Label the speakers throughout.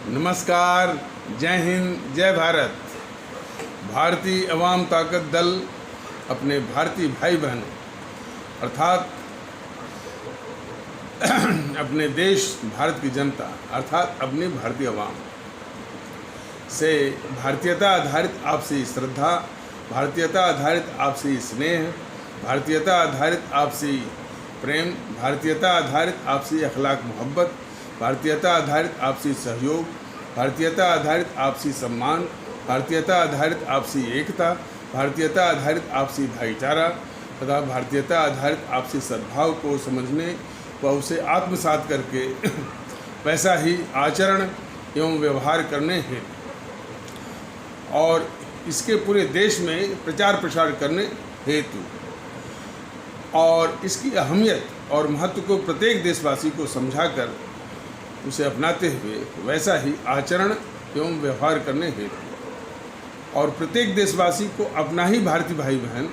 Speaker 1: नमस्कार, जय हिंद, जय भारत। भारतीय अवाम ताकत दल अपने भारतीय भाई बहनों अर्थात अपने देश भारत की जनता अर्थात अपनी भारतीय अवाम से भारतीयता आधारित आपसी श्रद्धा, भारतीयता आधारित आपसी स्नेह, भारतीयता आधारित आपसी प्रेम, भारतीयता आधारित आपसी अखलाक मोहब्बत, भारतीयता आधारित आपसी सहयोग, भारतीयता आधारित आपसी सम्मान, भारतीयता आधारित आपसी एकता, भारतीयता आधारित आपसी भाईचारा तथा भारतीयता आधारित आपसी सद्भाव को समझने व उसे आत्मसात करके वैसा ही आचरण एवं व्यवहार करने हैं और इसके पूरे देश में प्रचार प्रसार करने हेतु और इसकी अहमियत और महत्व को प्रत्येक देशवासी को समझाकर उसे अपनाते हुए वैसा ही आचरण एवं व्यवहार करने हेतु और प्रत्येक देशवासी को अपना ही भारतीय भाई बहन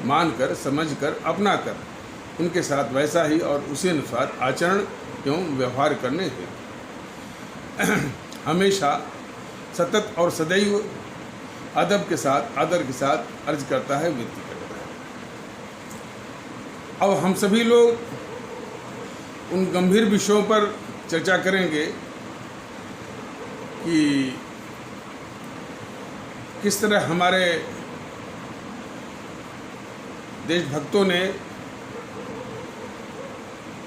Speaker 1: मानकर, समझकर, अपनाकर उनके साथ वैसा ही और उसी अनुसार आचरण एवं व्यवहार करने हेतु हमेशा सतत और सदैव अदब के साथ, आदर के साथ अर्ज करता है, विनती करता है। अब हम सभी लोग उन गंभीर विषयों पर चर्चा करेंगे कि किस तरह हमारे देशभक्तों ने,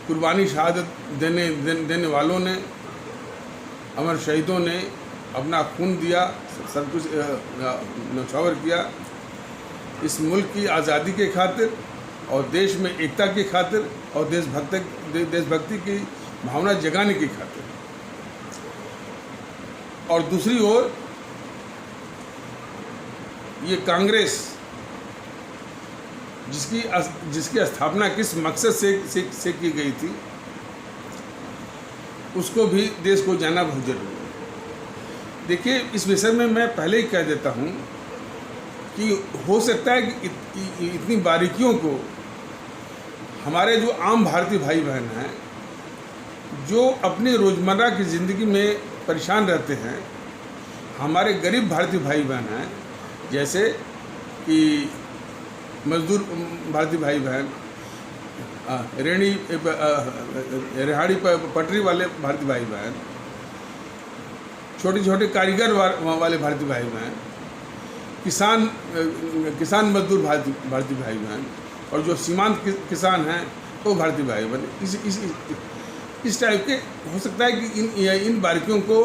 Speaker 1: कुर्बानी शहादत देने वालों ने, अमर शहीदों ने अपना खून दिया, सब कुछ न्यौछावर किया इस मुल्क की आज़ादी के खातिर और देश में एकता की खातिर और देशभक्ति की भावना जगाने की खातिर। और दूसरी ओर ये कांग्रेस जिसकी स्थापना किस मकसद से की गई थी उसको भी देश को जानना बहुत जरूरी है। देखिए, इस विषय में मैं पहले ही कह देता हूँ कि हो सकता है कि इतनी बारीकियों को हमारे जो आम भारतीय भाई बहन हैं जो अपनी रोज़मर्रा की ज़िंदगी में परेशान रहते हैं, हमारे गरीब भारतीय भाई बहन हैं, जैसे कि मजदूर भारतीय भाई बहन, रेहाड़ी पटरी वाले भारतीय भाई बहन, छोटे छोटे कारीगर वाले भारतीय भाई बहन, किसान मजदूर भारतीय भाई बहन और जो सीमांत किसान हैं वो भारतीय भाई बहन। इस टाइप के हो सकता है कि इन बारीकियों को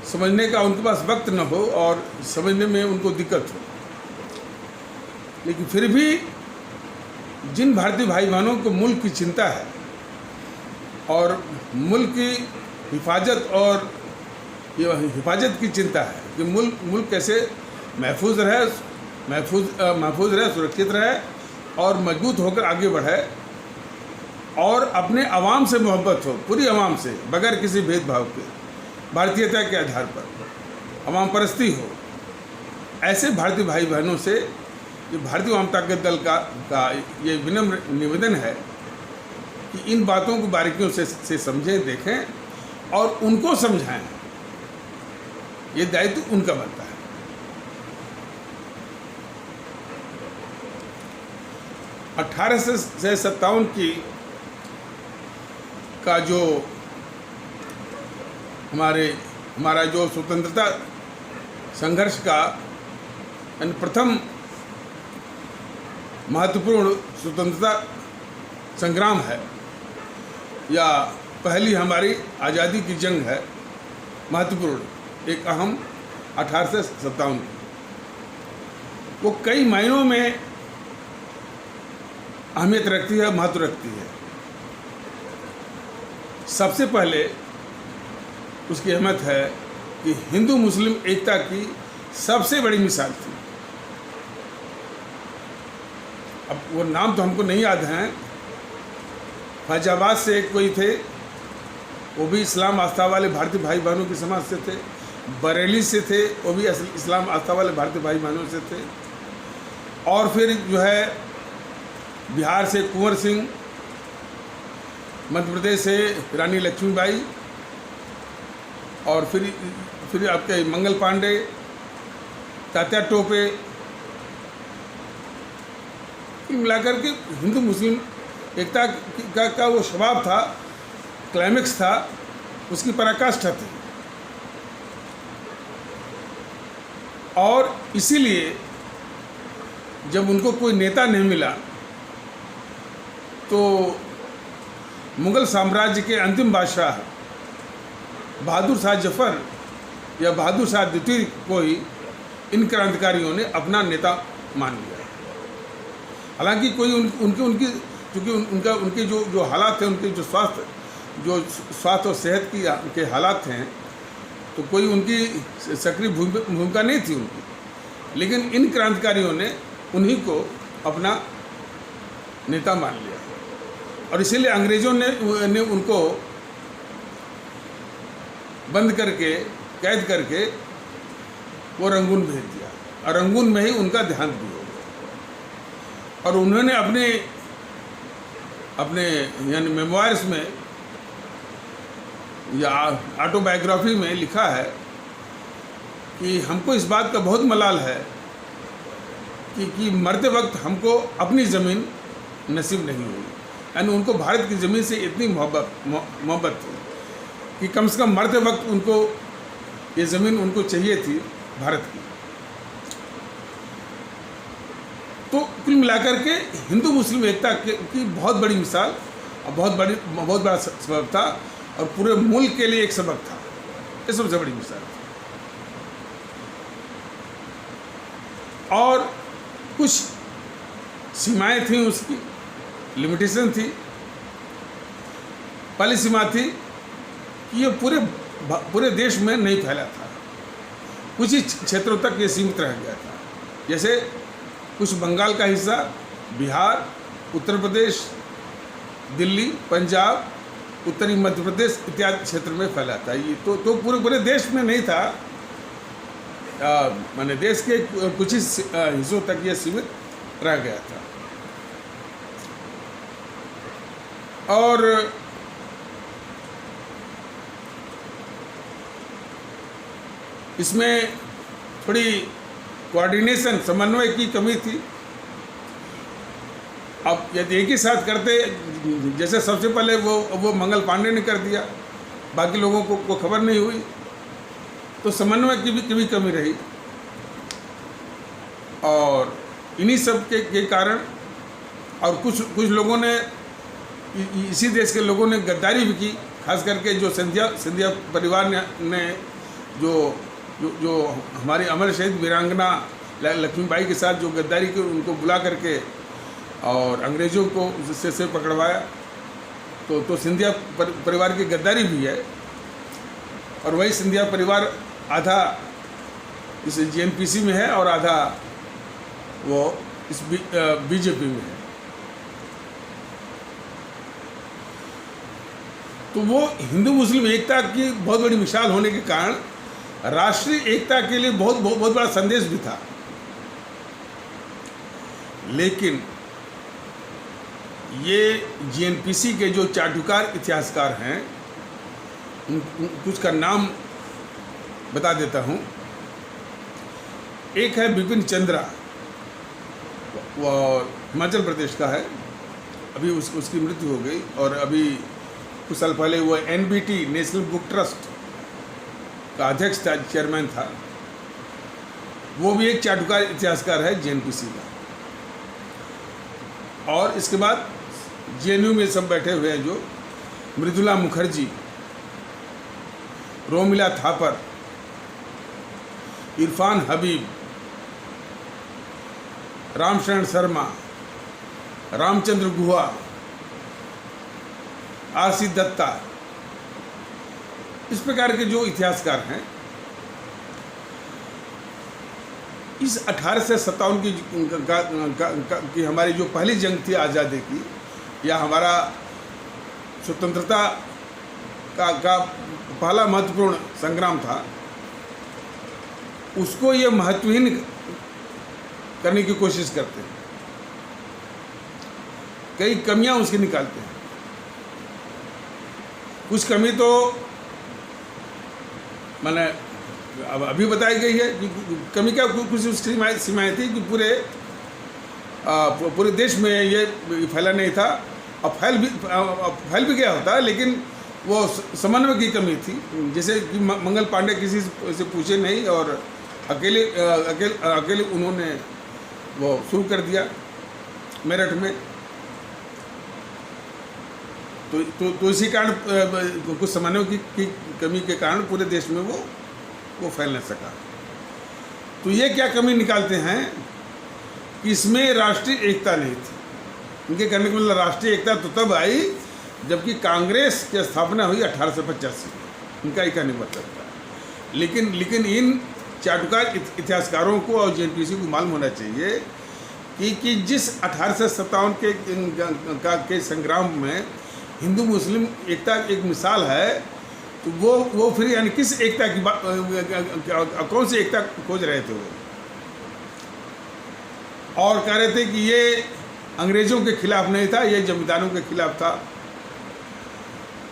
Speaker 1: समझने का उनके पास वक्त न हो और समझने में उनको दिक्कत हो, लेकिन फिर भी जिन भारतीय भाई बहनों को मुल्क की चिंता है और मुल्क की हिफाजत की चिंता है कि मुल्क कैसे महफूज रहे, सुरक्षित रहे और मजबूत होकर आगे बढ़े और अपने आवाम से मोहब्बत हो, पूरी आवाम से, बगैर किसी भेदभाव के, भारतीयता के आधार पर आवाम परस्ती हो, ऐसे भारतीय भाई बहनों से ये भारतीय अवाम ताकत दल का ये विनम्र निवेदन है कि इन बातों को बारीकियों से समझें, देखें और उनको समझाएं। ये दायित्व उनका बनता है। अठारह से 57 की का जो हमारा जो स्वतंत्रता संघर्ष का प्रथम महत्वपूर्ण स्वतंत्रता संग्राम है या पहली हमारी आज़ादी की जंग है, महत्वपूर्ण, एक अहम 18 से 57। वो कई मायनों में अहमियत रखती है, महत्व रखती है। सबसे पहले उसकी अहमियत है कि हिंदू मुस्लिम एकता की सबसे बड़ी मिसाल थी। अब वो नाम तो हमको नहीं याद हैं। फैजाबाद से कोई थे, वो भी इस्लाम आस्था वाले भारतीय भाई बहनों के समाज से थे। बरेली से थे, वो भी इस्लाम आस्था वाले भारतीय भाई बहनों से थे। और फिर जो है बिहार से कुंवर सिंह, मध्य प्रदेश से रानी लक्ष्मीबाई, और फिर आपके मंगल पांडे, तात्या टोपे, मिलाकर के हिंदू मुस्लिम एकता का वो शबाब था, क्लाइमेक्स था, उसकी पराकाष्ठा थी। और इसीलिए जब उनको कोई नेता नहीं मिला तो मुग़ल साम्राज्य के अंतिम बादशाह बहादुर शाह जफ़र या बहादुर शाह द्वितीय को ही इन क्रांतिकारियों ने अपना नेता मान लिया। हालांकि कोई उनकी क्योंकि उनके जो हालात थे, उनके जो स्वास्थ्य और सेहत के हालात हैं, तो कोई उनकी सक्रिय भूमिका नहीं थी उनकी, लेकिन इन क्रांतिकारियों ने उन्हीं को अपना नेता मान लिया। और इसीलिए अंग्रेज़ों ने उनको बंद करके, कैद करके वो रंगून भेज दिया, और रंगून में ही उनका देहांत भी हो गया। और उन्होंने अपने यानी मेमोइर्स में या ऑटोबायोग्राफी में लिखा है कि हमको इस बात का बहुत मलाल है कि मरते वक्त हमको अपनी ज़मीन नसीब नहीं हुई। यानी उनको भारत की ज़मीन से इतनी मोहब्बत थी कि कम से कम मरते वक्त उनको ये ज़मीन उनको चाहिए थी भारत की। तो कुल मिलाकर के हिंदू मुस्लिम एकता की बहुत बड़ी मिसाल और बहुत बड़ा सबक था, और पूरे मुल्क के लिए एक सबक था। ये सबसे बड़ी मिसाल थी। और कुछ सीमाएं थी, उसकी लिमिटेशन थी। पहली सीमा थी कि ये पूरे देश में नहीं फैला था, कुछ ही क्षेत्रों तक ये सीमित रह गया था। जैसे कुछ बंगाल का हिस्सा, बिहार, उत्तर प्रदेश, दिल्ली, पंजाब, उत्तरी मध्य प्रदेश इत्यादि क्षेत्र में फैला था। ये तो पूरे देश में नहीं था, माने देश के कुछ ही हिस्सों तक ये सीमित रह गया था। और इसमें थोड़ी कोऑर्डिनेशन, समन्वय की कमी थी। अब यदि एक ही साथ करते, जैसे सबसे पहले वो मंगल पांडे ने कर दिया, बाकी लोगों को खबर नहीं हुई, तो समन्वय की भी कमी रही। और इन्हीं सब के कारण, और कुछ लोगों ने, इसी देश के लोगों ने गद्दारी भी की, खास करके जो सिंधिया परिवार ने जो हमारी अमर शहीद वीरांगना लक्ष्मीबाई के साथ जो गद्दारी की, उनको बुला करके और अंग्रेज़ों को से पकड़वाया। तो सिंधिया परिवार की गद्दारी भी है। और वही सिंधिया परिवार आधा इस JNPC में है और आधा वो इस BJP में है। तो वो हिंदू मुस्लिम एकता की बहुत बड़ी मिसाल होने के कारण राष्ट्रीय एकता के लिए बहुत बड़ा संदेश भी था। लेकिन ये JNPC के जो चाटुकार इतिहासकार हैं, कुछ का नाम बता देता हूँ। एक है बिपिन चंद्रा, वो हिमाचल प्रदेश का है, अभी उसकी मृत्यु हो गई। और अभी कुछ साल पहले वो NBT नेशनल बुक ट्रस्ट का अध्यक्ष था, चेयरमैन था। वो भी एक चाटुकार इतिहासकार है JNPC का। और इसके बाद JNU में सब बैठे हुए हैं, जो मृदुला मुखर्जी, रोमिला थापर, इरफान हबीब, रामशरण शर्मा, रामचंद्र गुहा, RC दत्ता, इस प्रकार के जो इतिहासकार हैं, इस 1857 की हमारी जो पहली जंग थी आज़ादी की, या हमारा स्वतंत्रता का पहला महत्वपूर्ण संग्राम था, उसको ये महत्वहीन करने की कोशिश करते हैं। कई कमियां उसकी निकालते हैं। कुछ कमी तो मैंने अब अभी बताई गई है कि कमी क्या कुछ उसकी सीमाएँ थी कि पूरे देश में ये फैला नहीं था। अब फैल भी गया होता, लेकिन वो समन्वय की कमी थी। जैसे कि मंगल पांडे किसी से पूछे नहीं और अकेले उन्होंने वो शुरू कर दिया मेरठ में। तो इसी कारण कुछ समन्वय की कमी के कारण पूरे देश में वो फैल नहीं सका। तो ये क्या कमी निकालते हैं कि इसमें राष्ट्रीय एकता नहीं थी। इनके कहने का मतलब राष्ट्रीय एकता तो तब आई जबकि कांग्रेस की स्थापना हुई 1885 में। इनका ही कहने का मतलब था। लेकिन इन चाटुकार इतिहासकारों को और जेएनपीसी को मालूम होना चाहिए कि जिस 1857 के संग्राम में हिंदू मुस्लिम एकता एक मिसाल है, तो वो फिर यानी किस एकता की बात, कौन सी एकता खोज रहे थे वो? और कह रहे थे कि ये अंग्रेज़ों के खिलाफ नहीं था, ये जमींदारों के खिलाफ था।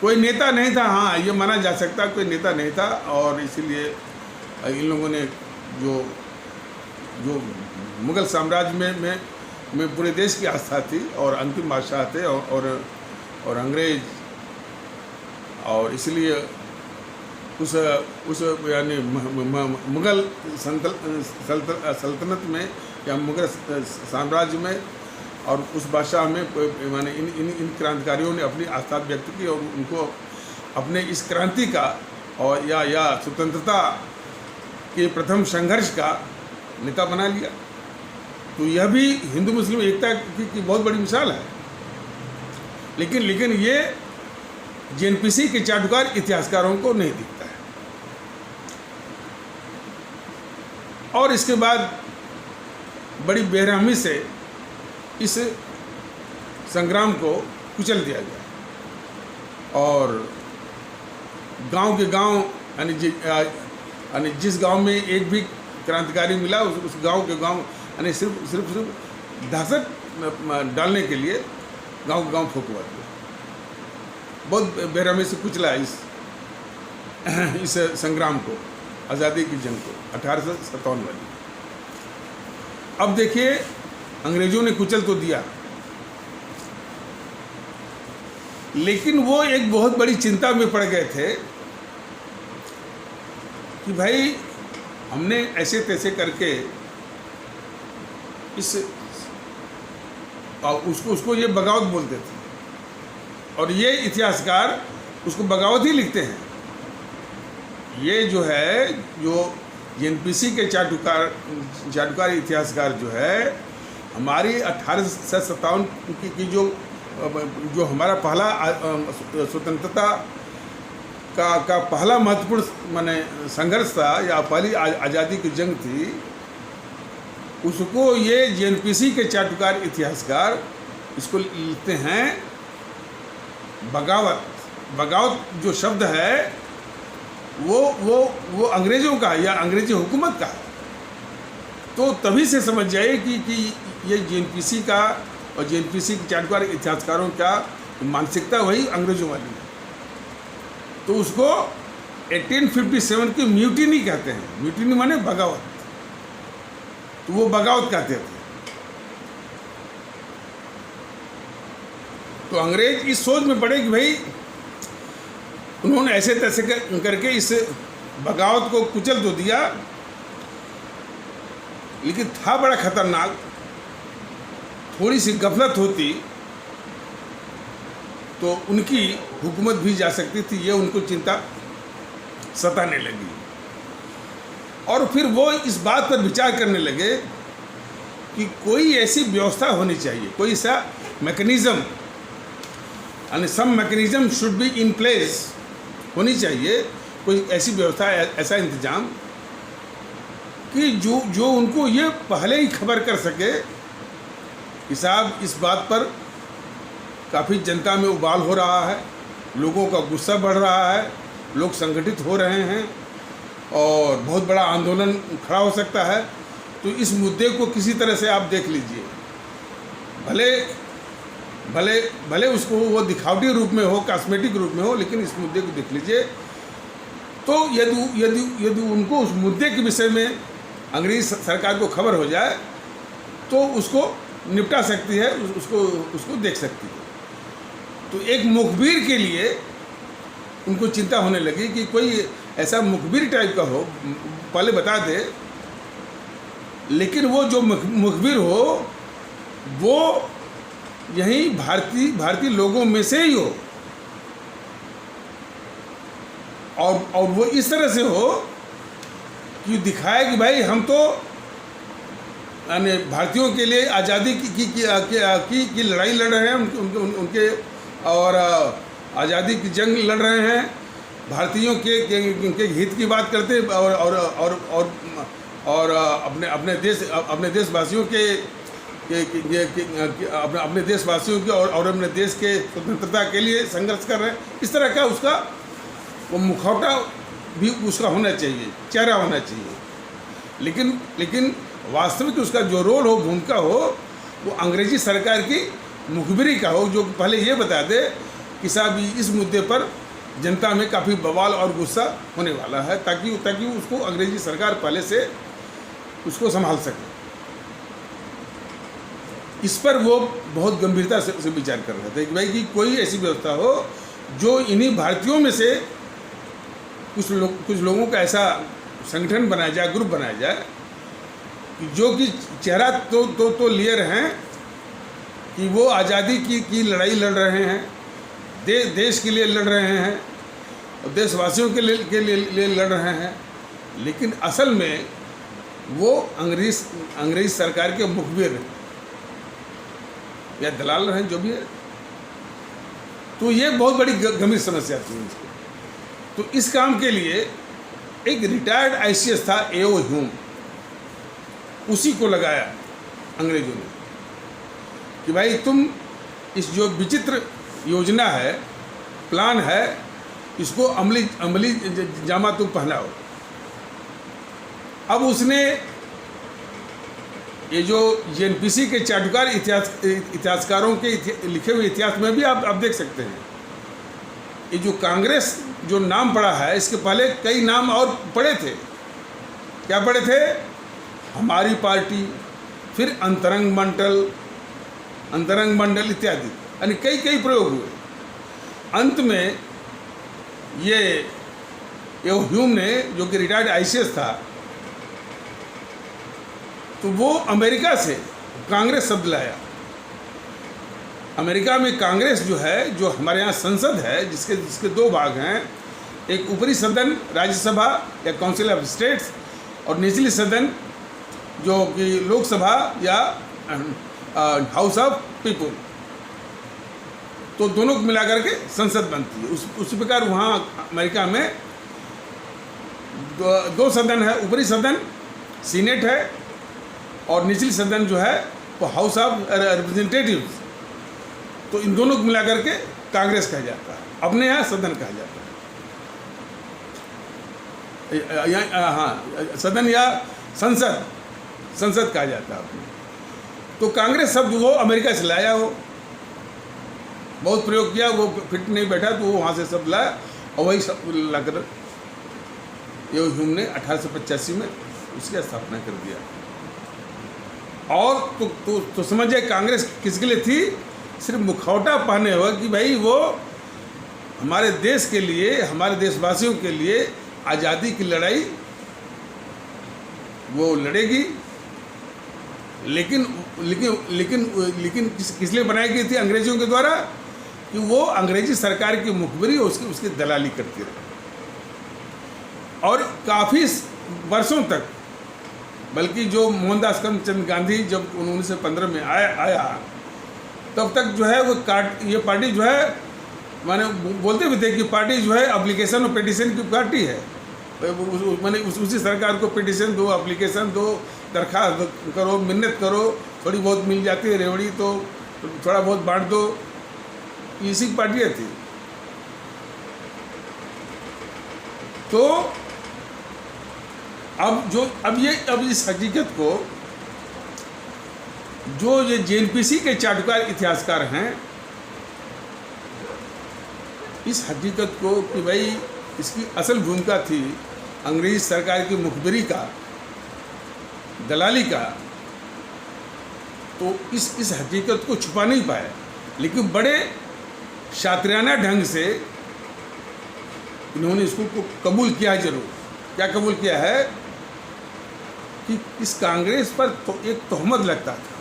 Speaker 1: कोई नेता नहीं था, हाँ ये माना जा सकता, कोई नेता नहीं था। और इसीलिए इन लोगों ने जो मुग़ल साम्राज्य में पूरे देश की आस्था थी और अंतिम बादशाह थे और अंग्रेज, और इसलिए उस यानी मुग़ल सल्तनत में या मुग़ल साम्राज्य में और उस बादशाह में माने इन क्रांतिकारियों ने अपनी आस्था व्यक्त की और उनको अपने इस क्रांति का और या स्वतंत्रता के प्रथम संघर्ष का नेता बना लिया। तो यह भी हिंदू मुस्लिम एकता की बहुत बड़ी मिसाल है। लेकिन ये जेएनपीसी के चाटुकार इतिहासकारों को नहीं दिखता है। और इसके बाद बड़ी बेरहमी से इस संग्राम को कुचल दिया गया और गांव के गांव यानी जिस गांव में एक भी क्रांतिकारी मिला उस गांव के गांव यानी सिर्फ दहशत डालने के लिए गांव गांव फूंकवा दिया। बहुत बेरहमी से कुचला इस संग्राम को, आज़ादी की जंग को 1857 वाली। अब देखिए अंग्रेजों ने कुचल तो दिया, लेकिन वो एक बहुत बड़ी चिंता में पड़ गए थे कि भाई हमने ऐसे तैसे करके उसको ये बगावत बोलते थे और ये इतिहासकार उसको बगावत ही लिखते हैं। ये जो जेएनपीसी के चाटुकार इतिहासकार जो है हमारी 1857 की जो हमारा पहला स्वतंत्रता का पहला महत्वपूर्ण माने संघर्ष था या पहली आज़ादी की जंग थी, उसको ये जेएनपीसी के चाटुकार इतिहासकार इसको लिखते हैं बगावत। बगावत जो शब्द है वो अंग्रेज़ों का या अंग्रेजी हुकूमत का है। तो तभी से समझ जाइए कि ये जेएनपीसी का और जेएनपीसी के चाटुकार इतिहासकारों का मानसिकता वही अंग्रेज़ों वाली है। तो उसको 1857 की म्यूटिनी कहते हैं। म्यूटिनी माने बगावत, तो वो बगावत कहते थे। तो अंग्रेज इस सोच में पड़े कि भाई उन्होंने ऐसे तैसे करके इस बगावत को कुचल तो दिया, लेकिन था बड़ा खतरनाक। थोड़ी सी गफलत होती तो उनकी हुकूमत भी जा सकती थी, ये उनको चिंता सताने लगी। और फिर वो इस बात पर विचार करने लगे कि कोई ऐसी व्यवस्था होनी चाहिए, कोई ऐसा मैकेनिज़्म यानी some mechanism should be in place, होनी चाहिए कोई ऐसी व्यवस्था, ऐसा इंतज़ाम कि जो उनको ये पहले ही खबर कर सके कि साहब इस बात पर काफ़ी जनता में उबाल हो रहा है, लोगों का गुस्सा बढ़ रहा है, लोग संगठित हो रहे हैं और बहुत बड़ा आंदोलन खड़ा हो सकता है। तो इस मुद्दे को किसी तरह से आप देख लीजिए, भले उसको वो दिखावटी रूप में हो, कॉस्मेटिक रूप में हो, लेकिन इस मुद्दे को देख लीजिए तो यदि उनको उस मुद्दे के विषय में अंग्रेज़ी सरकार को खबर हो जाए तो उसको निपटा सकती है, उसको देख सकती है। तो एक मुखबिर के लिए उनको चिंता होने लगी कि कोई ऐसा मुखबिर टाइप का हो, पहले बता दे, लेकिन वो जो मुखबिर हो वो यहीं भारतीय लोगों में से ही हो, और वो इस तरह से हो कि दिखाए कि भाई हम तो यानी भारतीयों के लिए आज़ादी की लड़ाई लड़ रहे हैं, उनके और आज़ादी की जंग लड़ रहे हैं, भारतीयों के हित की बात करते और अपने देशवासियों के अपने देशवासियों के और अपने देश के स्वतंत्रता के लिए संघर्ष कर रहे हैं। इस तरह का उसका वो मुखौटा भी उसका होना चाहिए, चेहरा होना चाहिए। लेकिन वास्तविक उसका जो रोल हो, भूमिका हो, वो अंग्रेजी सरकार की मुखबिरी का हो, जो पहले ये बता दे कि साहब इस मुद्दे पर जनता में काफ़ी बवाल और गुस्सा होने वाला है, ताकि उसको अंग्रेजी सरकार पहले से उसको संभाल सके। इस पर वो बहुत गंभीरता से विचार कर रहे थे कि भाई कि कोई ऐसी व्यवस्था हो जो इन्हीं भारतीयों में से कुछ लोगों का ऐसा संगठन बनाया जाए, ग्रुप बनाया जाए कि जो कि चेहरा तो लिए रहें कि वो आज़ादी की लड़ाई लड़ रहे हैं, देश के लिए लड़ रहे हैं और देशवासियों के लिए लड़ रहे हैं, लेकिन असल में वो अंग्रेज़ सरकार के मुखबिर या दलाल रहे, जो भी है। तो ये बहुत बड़ी गंभीर समस्या थी इसकी। तो इस काम के लिए एक रिटायर्ड ICS था A.O. ह्यूम, उसी को लगाया अंग्रेजों ने कि भाई तुम इस जो विचित्र योजना है, प्लान है, इसको अमली जामा तुम पहनाओ। अब उसने ये जो JNPC के चाटुकार इतिहासकारों के लिखे हुए इतिहास में भी आप देख सकते हैं, ये जो कांग्रेस जो नाम पड़ा है, इसके पहले कई नाम और पड़े थे। क्या पड़े थे? हमारी पार्टी, फिर अंतरंग मंडल इत्यादि, यानी कई प्रयोग हुए। अंत में ये ह्यूम ने, जो कि रिटायर्ड ICS था, तो वो अमेरिका से कांग्रेस शब्द लाया। अमेरिका में कांग्रेस जो है, जो हमारे यहाँ संसद है, जिसके दो भाग हैं, एक ऊपरी सदन राज्यसभा या काउंसिल ऑफ स्टेट्स, और निचली सदन जो कि लोकसभा या हाउस ऑफ पीपुल। तो दोनों को मिलाकर के संसद बनती है। उसी प्रकार वहाँ अमेरिका में दो सदन है, ऊपरी सदन सीनेट है और निचली सदन जो है वो हाउस ऑफ रिप्रेजेंटेटिव्स। तो इन दोनों को मिलाकर के कांग्रेस कहा जाता है, अपने यहाँ सदन कहा जाता है, हाँ सदन या संसद कहा जाता है। तो कांग्रेस शब्द वो अमेरिका से लाया, हो बहुत प्रयोग किया, वो फिट नहीं बैठा तो वो वहाँ से शब्द लाया और वही शब्द लाकर ये ह्यूम ने 1885 में उसकी स्थापना कर दिया। और तो समझिए कांग्रेस किसके लिए थी? सिर्फ मुखौटा पहने हुआ कि भाई वो हमारे देश के लिए, हमारे देशवासियों के लिए आज़ादी की लड़ाई वो लड़ेगी। लेकिन किस लिए बनाई गई थी अंग्रेज़ों के द्वारा? कि वो अंग्रेजी सरकार की मुखबिरी और उसकी दलाली करती रही। और काफ़ी वर्षों तक, बल्कि जो मोहनदास करमचंद गांधी जब 1915 में आया तब तक जो है वो ये पार्टी जो है, माने बोलते भी थे कि पार्टी जो है एप्लीकेशन और पिटीशन की पार्टी है। मैंने उसी सरकार को पिटीशन दो, एप्लीकेशन दो, दरख्वास्त करो, मिन्नत करो, थोड़ी बहुत मिल जाती है रेवड़ी तो थोड़ा बहुत बांट दो, इसी की पार्टियाँ थी। तो अब इस हकीकत को जो ये JNPC के चाटुकार इतिहासकार हैं, इस हकीकत को कि भाई इसकी असल भूमिका थी अंग्रेजी सरकार की मुखबिरी का, दलाली का, तो इस हकीकत को छुपा नहीं पाया, लेकिन बड़े शातिराना ढंग से इन्होंने इसको कबूल किया। जरूर क्या कबूल किया है कि इस कांग्रेस पर तो एक तोहमत लगता था,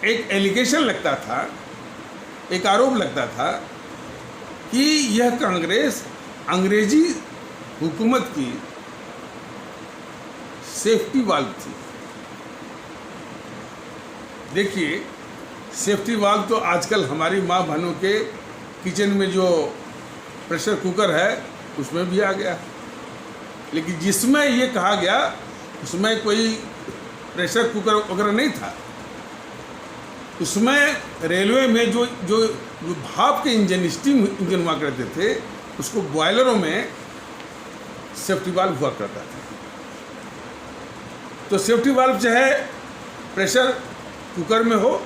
Speaker 1: एक एलिगेशन लगता था, एक आरोप लगता था कि यह कांग्रेस अंग्रेजी हुकूमत की सेफ्टी वाल्व थी। देखिए, सेफ्टी वाल्व तो आजकल हमारी माँ बहनों के किचन में जो प्रेशर कुकर है उसमें भी आ गया, लेकिन जिसमें ये कहा गया उसमें कोई प्रेशर कुकर वगैरह नहीं था। उसमें रेलवे में जो जो भाप के इंजन, स्टीम इंजन हुआ करते थे, उसको बॉयलरों में सेफ्टी वाल्व हुआ करता था। तो सेफ्टी वाल्व चाहे प्रेशर कुकर में हो,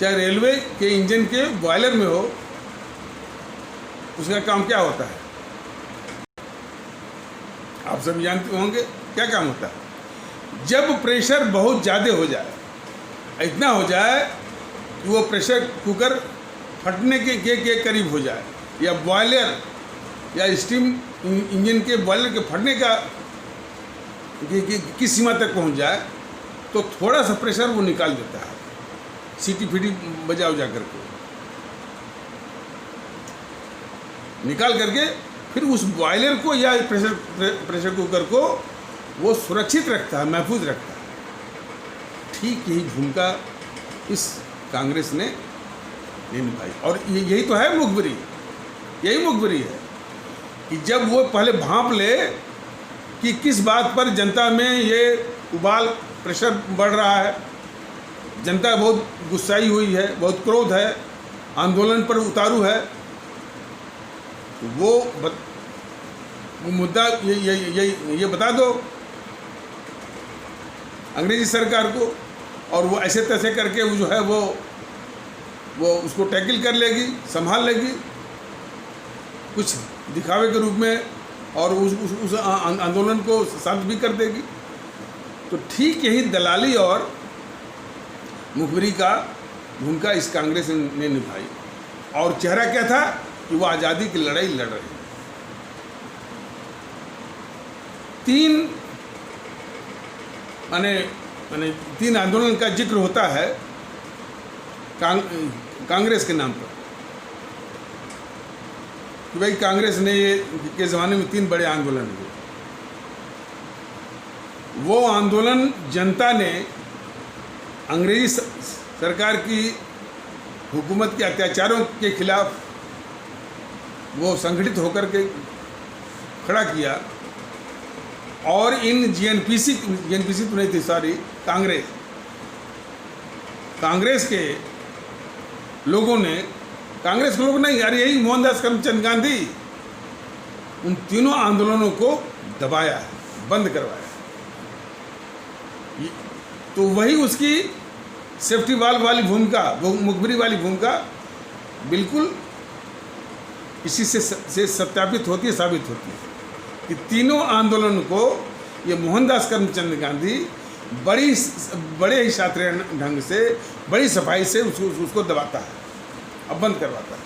Speaker 1: चाहे रेलवे के इंजन के बॉयलर में हो, उसका काम क्या होता है आप सब जानते होंगे। क्या काम होता है? जब प्रेशर बहुत ज़्यादा हो जाए, इतना हो जाए कि वो प्रेशर कुकर फटने के करीब हो जाए, या बॉयलर या स्टीम इंजन के बॉयलर के फटने का किस सीमा तक पहुंच जाए, तो थोड़ा सा प्रेशर वो निकाल देता है, सीटी फीटी बजा उजा करके निकाल करके फिर उस बॉयलर को या प्रेशर कुकर को वो सुरक्षित रखता है, महफूज रखता है। ठीक यही भूमिका इस कांग्रेस ने निभाई, और यही तो है मुखबिरी, यही मुखबिरी है कि जब वो पहले भांप ले कि किस बात पर जनता में ये उबाल, प्रेशर बढ़ रहा है, जनता बहुत गुस्साई हुई है, बहुत क्रोध है, आंदोलन पर उतारू है, तो वो मुद्दा ये बता दो अंग्रेजी सरकार को, और वो ऐसे तैसे करके वो जो है वो उसको टैकल कर लेगी, संभाल लेगी कुछ दिखावे के रूप में, और उस आंदोलन को शांत भी कर देगी। तो ठीक यही दलाली और मुखबिरी का भूमिका इस कांग्रेस ने निभाई, और चेहरा क्या था कि वो आज़ादी की लड़ाई लड़ रही। तीन आंदोलन का जिक्र होता है कांग्रेस के नाम पर, कि भाई कांग्रेस ने ये के ज़माने में 3 बड़े आंदोलन हुए। वो आंदोलन जनता ने अंग्रेजी सरकार की हुकूमत के अत्याचारों के खिलाफ वो संगठित होकर के खड़ा किया, और इन जीएनपीसी तो नहीं थी, सॉरी, कांग्रेस के लोगों ने, कांग्रेस के लोग नहीं, अरे यही मोहनदास करमचंद गांधी, उन तीनों आंदोलनों को दबाया, बंद करवाया। तो वही उसकी सेफ्टी वाल्व वाली भूमिका, मुखबिरी वाली भूमिका बिल्कुल इसी से सत्यापित होती है, साबित होती है कि तीनों आंदोलन को ये मोहनदास करमचंद गांधी बड़े ही शातिर ढंग से, बड़ी सफाई से उसको दबाता है, अब बंद करवाता है।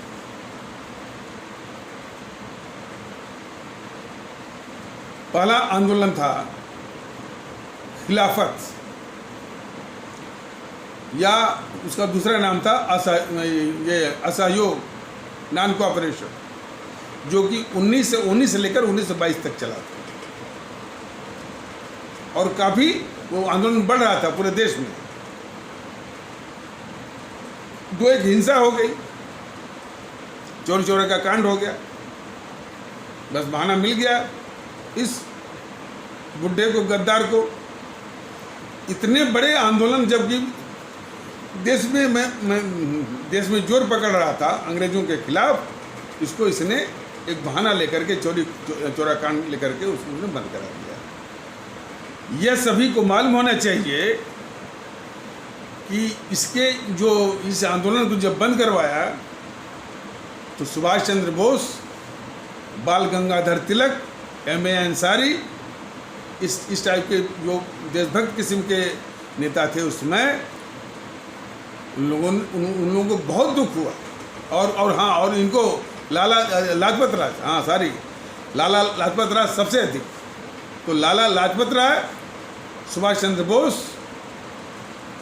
Speaker 1: पहला आंदोलन था खिलाफत, या उसका दूसरा नाम था असहयोग, नॉन कोऑपरेशन, जो कि 1919 से लेकर 1922 तक चला था, और काफ़ी वो आंदोलन बढ़ रहा था पूरे देश में। एक हिंसा हो गई, चोरी चोरी का कांड हो गया, बस बहाना मिल गया इस बुड्ढे को, गद्दार को। इतने बड़े आंदोलन जबकि देश में जोर पकड़ रहा था अंग्रेजों के खिलाफ, इसको इसने एक बहाना लेकर के चोरा कांड लेकर के उसने बंद करा दिया। यह सभी को मालूम होना चाहिए कि इस आंदोलन को जब बंद करवाया तो सुभाष चंद्र बोस बाल गंगाधर तिलक, M.A. अंसारी, इस टाइप के जो देशभक्त किस्म के नेता थे उसमें उन लोगों को बहुत दुख हुआ। और हाँ, और इनको लाला लाजपत राय, हाँ सॉरी, लाला लाजपत राय सबसे अधिक। तो लाला लाजपत राय, सुभाष चंद्र बोस,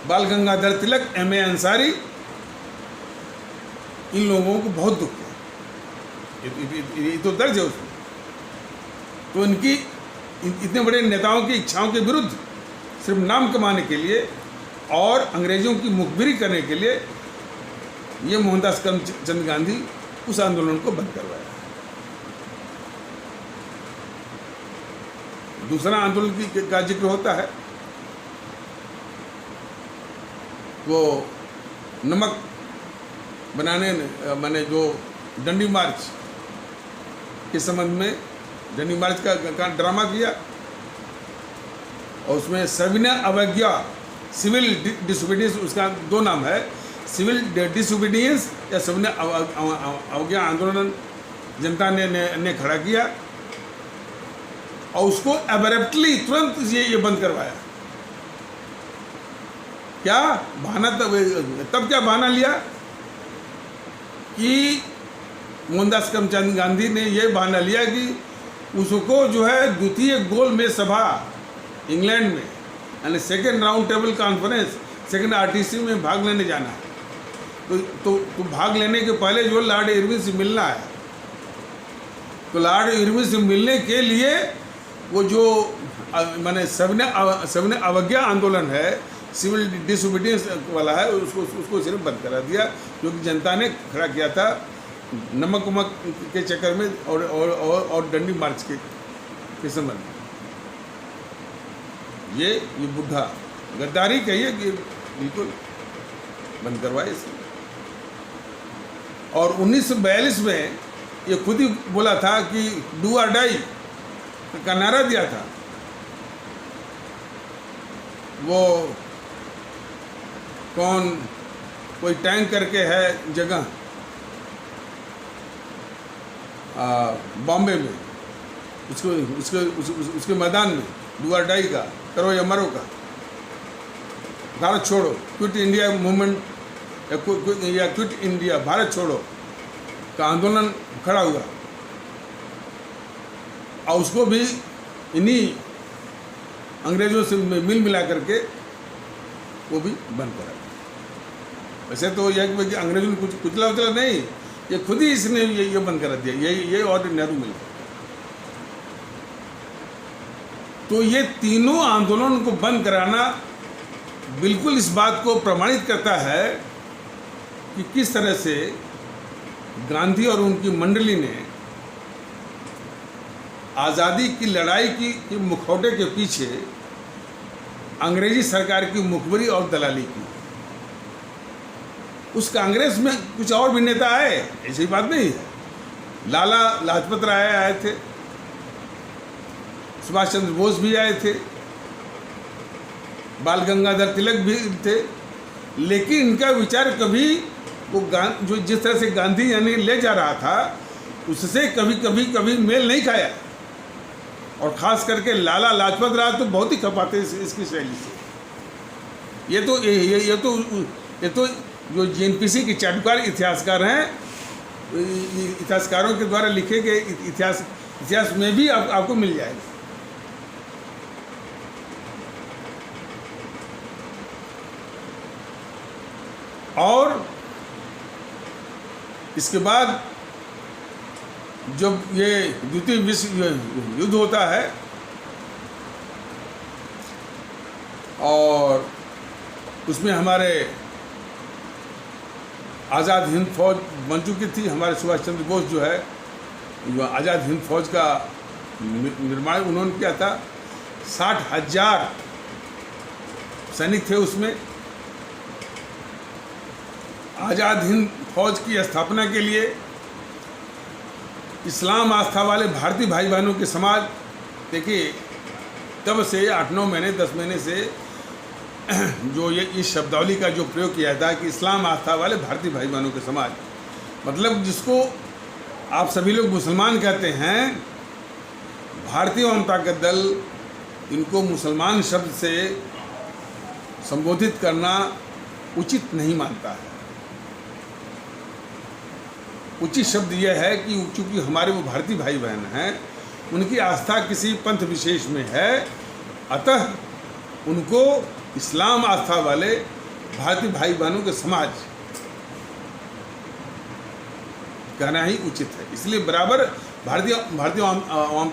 Speaker 1: बाल गंगाधर तिलक, M.A. अंसारी, इन लोगों को बहुत दुख हुआ। ये तो दर्ज है उसमें। तो इनकी इतने बड़े नेताओं की इच्छाओं के विरुद्ध सिर्फ नाम कमाने के लिए और अंग्रेजों की मुखबिरी करने के लिए ये मोहनदास करमचंद गांधी उस आंदोलन को बंद करवाया। दूसरा आंदोलन का जिक्र होता है, वो नमक बनाने मैंने जो डंडी मार्च के संबंध में डंडी मार्च का ड्रामा किया, और उसमें सविनय अवज्ञा, सिविल डिसोबीडियंस, उसका दो नाम है, सिविल डिसोबीडियंस या सविनय अवज्ञा आंदोलन जनता ने खड़ा किया, और उसको एब्रप्टली तुरंत ये बंद करवाया। क्या बहाना, तब क्या बहाना लिया कि मोहनदास करमचंद गांधी ने यह बहाना लिया कि उसको जो है द्वितीय गोलमेज सभा इंग्लैंड में, यानी second round table conference, second RTC में भाग लेने जाना है। तो भाग लेने के पहले जो लॉर्ड इरविन से मिलना है, तो लॉर्ड इरविन से मिलने के लिए वो जो माने सविनय अवज्ञा आंदोलन है, सिविल डिसोबीडियंस वाला है, उसको सिर्फ बंद करा दिया, जो कि जनता ने खड़ा किया था नमक उमक के चक्कर में और डंडी मार्च के संबंध में। ये बुढ़ा गद्दारी कहिए कि बिल्कुल बंद करवाए इसे। और 1942 में ये खुद ही बोला था कि डू और डाई का नारा दिया था। वो कौन, कोई टैंक करके है जगह बॉम्बे में, उसके मैदान में डू और डाई का, करो या मरो का, भारत छोड़ो, क्विट इंडिया मूवमेंट या क्विट इंडिया, भारत छोड़ो का आंदोलन खड़ा हुआ, और उसको भी इन्हीं अंग्रेजों से मिल मिला करके वो भी बंद करा। वैसे तो यह कि अंग्रेजों ने कुछ कुचला उचला नहीं, ये खुद ही इसने ये बंद करा दिया, ये और नेहरू मिल। तो ये तीनों आंदोलन को बंद कराना बिल्कुल इस बात को प्रमाणित करता है कि किस तरह से गांधी और उनकी मंडली ने आज़ादी की लड़ाई की मुखौटे के पीछे अंग्रेजी सरकार की मुखबिरी और दलाली की। उस कांग्रेस में कुछ और भी नेता आए, ऐसी बात नहीं है। लाला लाजपत राय आए थे, सुभाष चंद्र बोस भी आए थे, बाल गंगाधर तिलक भी थे, लेकिन इनका विचार कभी वो जो जिस तरह से गांधी यानी ले जा रहा था उससे कभी मेल नहीं खाया। और ख़ास करके लाला लाजपत राय तो बहुत ही खपाते इसकी शैली से। ये तो जो JNPC के चाटुकार इतिहासकार हैं, इतिहासकारों के द्वारा लिखे गए इतिहास में भी आपको मिल जाएगा। और इसके बाद जब ये द्वितीय विश्व युद्ध होता है और उसमें हमारे आज़ाद हिंद फौज बन चुकी थी। हमारे सुभाष चंद्र बोस जो है आज़ाद हिंद फौज का निर्माण उन्होंने किया था। 60,000 सैनिक थे उसमें। आज़ाद हिंद फौज की स्थापना के लिए इस्लाम आस्था वाले भारतीय भाई बहनों के समाज, देखिए तब से 8-9 महीने 10 महीने से जो ये इस शब्दावली का जो प्रयोग किया था कि इस्लाम आस्था वाले भारतीय भाई बहनों के समाज, मतलब जिसको आप सभी लोग मुसलमान कहते हैं, भारतीय अवाम ताकत दल इनको मुसलमान शब्द से संबोधित करना उचित नहीं मानता है। उचित शब्द यह है कि चूँकि हमारे वो भारतीय भाई बहन हैं, उनकी आस्था किसी पंथ विशेष में है, अतः उनको इस्लाम आस्था वाले भारतीय भाई बहनों के समाज कहना ही उचित है। इसलिए बराबर भारतीय अवाम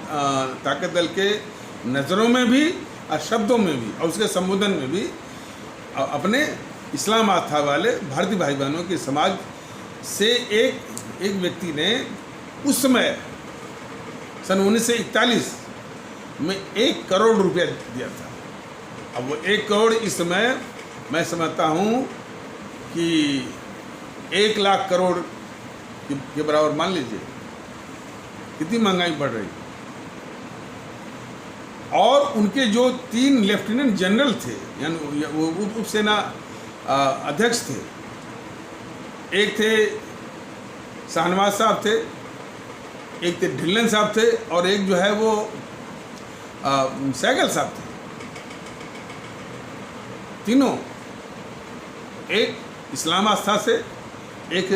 Speaker 1: ताकत दल के नज़रों में भी और शब्दों में भी और उसके संबोधन में भी अपने इस्लाम आस्था वाले भारतीय भाई बहनों के समाज से एक व्यक्ति ने उस समय सन 1941 में 1 करोड़ रुपया दिया था। अब वो 1 करोड़ इस समय मैं समझता हूँ कि 1 लाख करोड़ के बराबर मान लीजिए, कितनी महंगाई बढ़ रही। और उनके जो 3 लेफ्टिनेंट जनरल थे, यानी वो उप सेना अध्यक्ष थे, एक थे शाहनवाज साहब थे, एक थे ढिल्लन साहब थे और एक जो है वो सहगल साहब थे। तीनों एक इस्लाम आस्था से, एक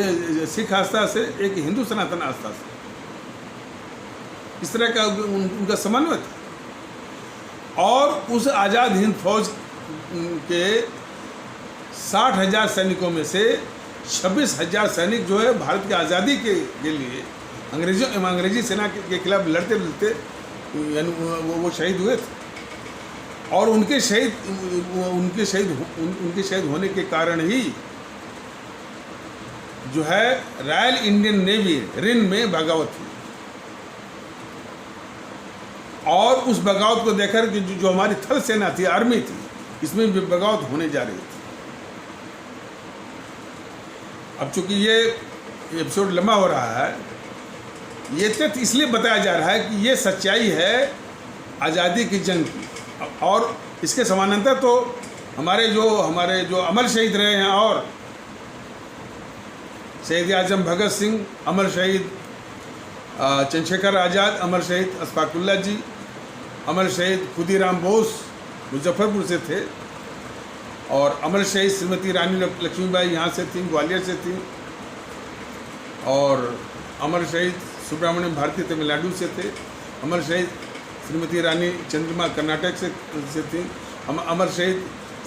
Speaker 1: सिख आस्था से, एक हिंदू सनातन आस्था से, इस तरह का उनका समन्वय था। और उस आज़ाद हिंद फौज के 60,000 सैनिकों में से 26,000 सैनिक जो है भारत की आज़ादी के लिए अंग्रेजी सेना के खिलाफ लड़ते यानी वो शहीद हुए थे। और उनके शहीद होने के कारण ही जो है रॉयल इंडियन नेवी रिन में बगावत हुई। और उस बगावत को देखकर कि जो हमारी थल सेना थी, आर्मी थी, इसमें भी बगावत होने जा रही थी। अब चूंकि ये एपिसोड लंबा हो रहा है, ये तथ्य इसलिए बताया जा रहा है कि ये सच्चाई है आज़ादी की जंग की। और इसके समानांतर तो हमारे जो अमर शहीद रहे हैं, और शहीद आजम भगत सिंह, अमर शहीद चंद्रशेखर आज़ाद, अमर शहीद अशफाकुल्लाह जी, अमर शहीद खुदीराम बोस मुजफ्फरपुर से थे, और अमर शहीद श्रीमती रानी लक्ष्मीबाई यहाँ से थी, ग्वालियर से थी, और अमर शहीद सुब्रमण्यम भारती तमिलनाडु से थे, अमर शहीद श्रीमती रानी चंद्रमा कर्नाटक से थी, अमर शहीद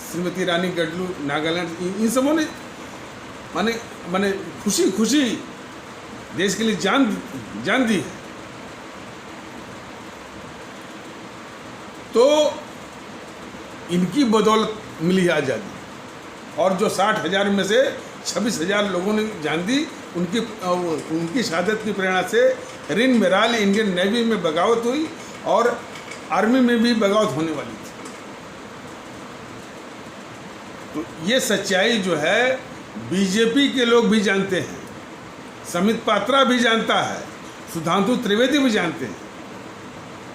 Speaker 1: श्रीमती रानी गडलू नागालैंड। इन सबों ने माने खुशी देश के लिए जान दी है। तो इनकी बदौलत मिली है आज़ादी। और जो 60,000 में से 26,000 लोगों ने जान दी, उनकी शहादत की प्रेरणा से रिन में रॉयल इंडियन नेवी में बगावत हुई और आर्मी में भी बगावत होने वाली थी। तो ये सच्चाई जो है बीजेपी के लोग भी जानते हैं, समित पात्रा भी जानता है, सुधांशु त्रिवेदी भी जानते हैं।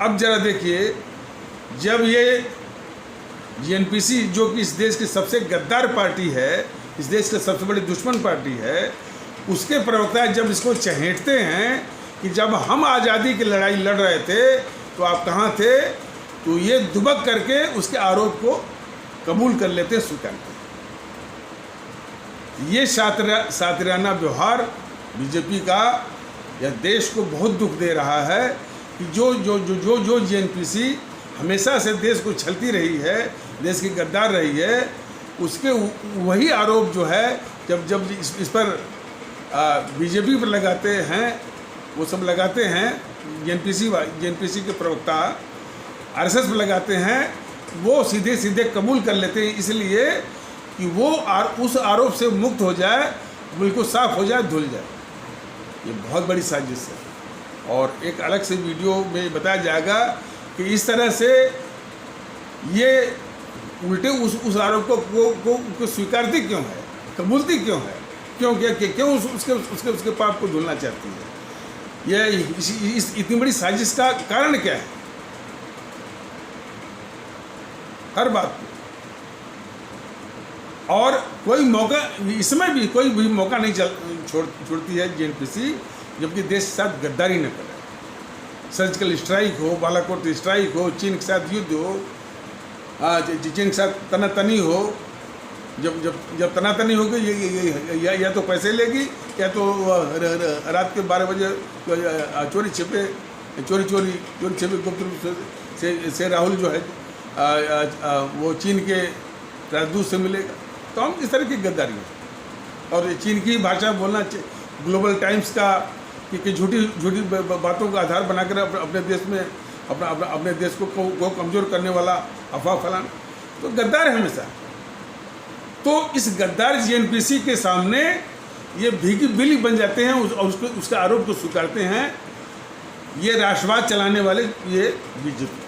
Speaker 1: अब जरा देखिए, जब ये जीएनपीसी जो कि इस देश की सबसे गद्दार पार्टी है, इस देश के सबसे बड़ी दुश्मन पार्टी है, उसके प्रवक्ता जब इसको चहेटते हैं कि जब हम आज़ादी की लड़ाई लड़ रहे थे तो आप कहाँ थे, तो ये दुबक करके उसके आरोप को कबूल कर लेते, स्वीकार करते। ये सातिराना व्यवहार बीजेपी का यह देश को बहुत दुख दे रहा है कि जो जीएनपीसी हमेशा से देश को छलती रही है, देश की गद्दार रही है, उसके वही आरोप जो है जब इस पर बीजेपी पर लगाते हैं, वो सब लगाते हैं, जीएनपीसी के प्रवक्ता आरएसएस पर लगाते हैं, वो सीधे कबूल कर लेते हैं, इसलिए कि वो उस आरोप से मुक्त हो जाए, बिल्कुल साफ हो जाए, धुल जाए। ये बहुत बड़ी साजिश है। और एक अलग से वीडियो में बताया जाएगा कि इस तरह से ये उल्टे उस आरोप को स्वीकारती क्यों है, कबूलती क्यों है, क्यों उसके पाप को धुलना चाहती है। यह इस इतनी बड़ी साजिश का कारण क्या है? हर बात में। और कोई मौका, इसमें भी कोई भी मौका नहीं छोड़ती है जीएनपीसी जबकि देश के साथ गद्दारी न करे। सर्जिकल स्ट्राइक हो, बालाकोट स्ट्राइक हो, चीन के साथ युद्ध हो, चीन के साथ तनातनी हो, जब तनातनी होगी ये या तो पैसे लेगी या तो रात के 12 बजे चोरी छिपे गुप्त रूप से राहुल जो है वो चीन के राजदूत से मिलेगा। तो हम इस तरह की गद्दारी है और चीन की भाषा बोलना, ग्लोबल टाइम्स का कि झूठी बातों का आधार बनाकर अपने देश में अपने देश को कमज़ोर करने वाला अफवाह फैलाना, तो गद्दार है हमेशा। तो इस गद्दार जीएनपीसी के सामने ये भीगी बिल्ली बन जाते हैं और उसका आरोप को स्वीकारते हैं ये राष्ट्रवाद चलाने वाले ये बीजेपी।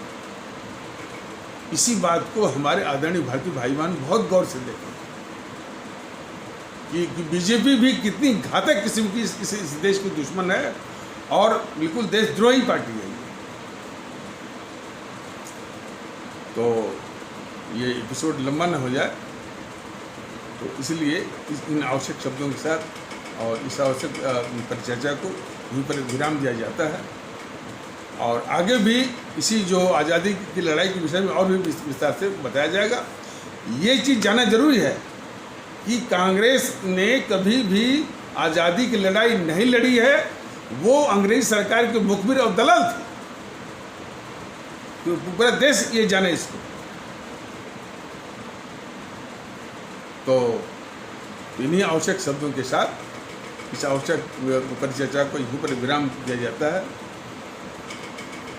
Speaker 1: इसी बात को हमारे आदरणीय भारतीय भाई बहन बहुत गौर से देखें कि बीजेपी भी कितनी घातक किस्म की इस देश की दुश्मन है और बिल्कुल देशद्रोही पार्टी है। तो ये एपिसोड लंबा न हो जाए, तो इसलिए इन आवश्यक शब्दों के साथ और इस आवश्यक परिचर्चा को यहीं पर विराम दिया जाता है। और आगे भी इसी जो आज़ादी की लड़ाई के विषय में और भी विस्तार से बताया जाएगा। ये चीज़ जानना जरूरी है कि कांग्रेस ने कभी भी आज़ादी की लड़ाई नहीं लड़ी है, वो अंग्रेज सरकार के मुखबिर और दलाल थे। तो पूरा देश ये जाने इसको। तो इन्हीं आवश्यक शब्दों के साथ इस आवश्यक परिचर्चा को यहीं पर विराम दिया जाता है।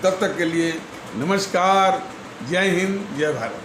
Speaker 1: तब तक के लिए नमस्कार, जय हिंद, जय भारत।